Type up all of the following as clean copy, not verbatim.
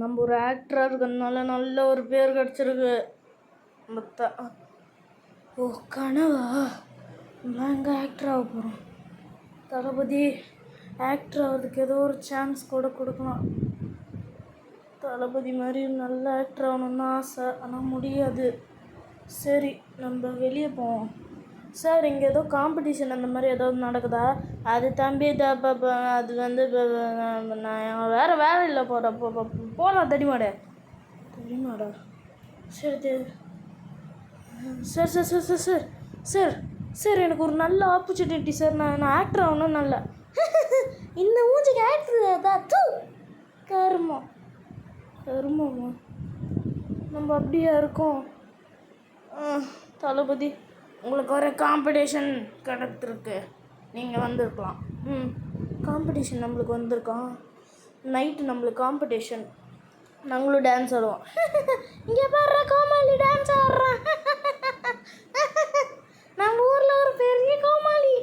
நம்ம ஒரு ஆக்டராக இருக்கிறதுனால நல்ல ஒரு பேர் கிடச்சிருக்கு. மொத்த ஓ கனவா? நான் எங்கே ஆக்டர் ஆக போகிறோம்? தளபதி ஆக்டர் ஆகிறதுக்கு ஏதோ ஒரு சான்ஸ் கூட கொடுக்கலாம். தளபதி மாதிரி நல்ல ஆக்டர் ஆகணுன்னு ஆசை, ஆனால் முடியாது. சரி, நம்ம வெளியே போவோம். சார், இங்கே ஏதோ காம்படிஷன் அந்த மாதிரி ஏதாவது நடக்குதா? அது தம்பி அது வந்து நான் வேறு வேலையில் போகலாம். தெரியுமாடா? சரி sir sir sir sir sir sir sir எனக்கு ஒரு நல்ல ஆப்பர்ச்சுனிட்டி சார். நான் ஆக்டர் ஆகணும். நல்ல இந்த மூஞ்சிக்கு ஆக்டர் தான். கருமமா நம்ம அப்படியா இருக்கோம்? தளபதி, உங்களுக்கு ஒரு காம்படிஷன் கிடச்சிருக்கு, நீங்கள் வந்திருக்கலாம். காம்படிஷன் நம்மளுக்கு வந்திருக்கான். நைட்டு நம்மளுக்கு காம்படிஷன், நாங்களும் டான்ஸ் ஆடுவோம். இங்கே பாடுற கோமாளி டான்ஸ் ஆடுறான். நம்ம ஊரில் ஒரு பெரிய கோமாளி,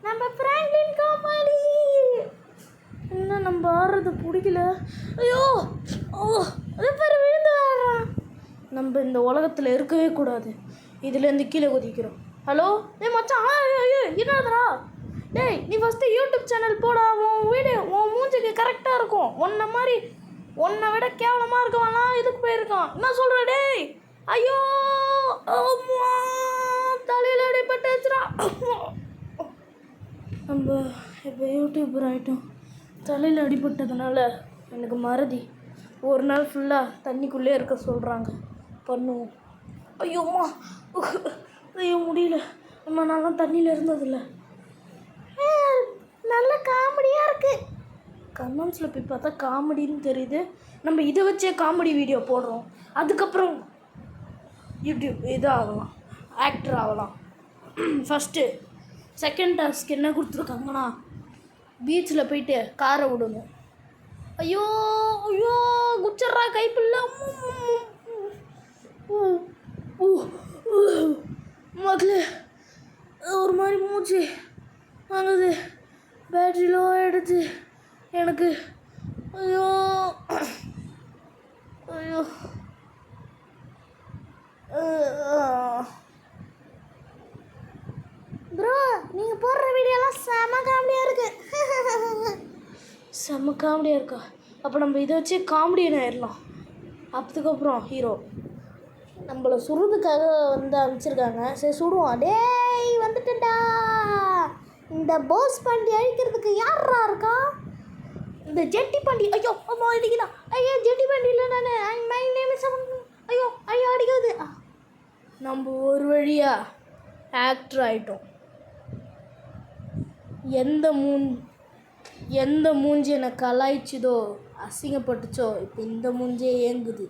நம்ம பிராங்க்லின் கோமாளி. என்ன நம்ம ஆடுறது பிடிக்கல. ஐயோ, அதே பேர் விழுந்து ஆடுறான். நம்ம இந்த உலகத்தில் இருக்கவே கூடாது. இதுலேருந்து கீழே குதிக்கிறோம். ஹலோ மச்சான், என்னதுடா? டேய், நீ ஃபஸ்ட்டு யூடியூப் சேனல் போடா. உன் வீடியோ உன் மூஞ்சிக்கு கரெக்டாக இருக்கும். உன்னை விட கேவலமாக இருக்கவான்லாம் இதுக்கு போயிருக்கான். என்ன சொல்கிற? டேய், ஐயோ தலையில் அடிபட்டுச்சுடா. நம்ம இப்போ யூடியூபர் ஆகிட்டோம். தலையில் அடிபட்டதுனால எனக்கு மறதி. ஒரு நாள் ஃபுல்லாக தண்ணிக்குள்ளே இருக்க சொல்கிறாங்க. பண்ணுவோம். ஐயோ முடியல. நம்ம நல்லா தண்ணியில் இருந்ததில்ல. நல்ல காமெடியாக இருக்குது. கமெண்ட்ஸில் போய் பார்த்தா காமெடின்னு தெரியுது. நம்ம இதை வச்சே காமெடி வீடியோ போடுறோம். அதுக்கப்புறம் யூடியூப் ஆகலாம், ஆக்டர் ஆகலாம். ஃபஸ்ட்டு செகண்ட் டாஸ்க் என்ன கொடுத்துருக்காங்கன்னா, பீச்சில் போயிட்டு காரை விடணும். ஐயோ குச்சர்றா கைப்பில்ல. மகளே, ஒரு மாதிரி மூச்சு வாங்குது. பேட்ரி லோ ஆகிடுச்சு எனக்கு. ஐயோ ப்ரோ, நீங்கள் போடுற வீடியோலாம் செம காமெடியாக இருக்குது. செம்ம காமெடியாக இருக்கா? அப்போ நம்ம இதை வச்சு காமெடியன் ஆயிடலாம். அதுக்கப்புறம் ஹீரோ நம்மளை சுடுறதுக்காக வந்து அனுப்பிச்சிருக்காங்க. சரி, சுடுவோம். டேய், வந்துட்டேன்டா. இந்த போஸ் பாண்டி அழிக்கிறதுக்கு யாரா இருக்கா? இந்த ஜெட்டி பாண்டி. ஐயோ அம்மா அடிக்கலாம். ஐயோ ஜெட்டி பாண்டி இல்லை, நான் மை நேம் இஸ். ஐயோ அடிக்காது. நம்ம ஒரு வழியாக ஆக்டர் ஆகிட்டோம். எந்த மூஞ்சி என்னை கலாய்ச்சிதோ, அசிங்கப்பட்டுச்சோ, இப்போ இந்த மூஞ்சே ஏங்குது.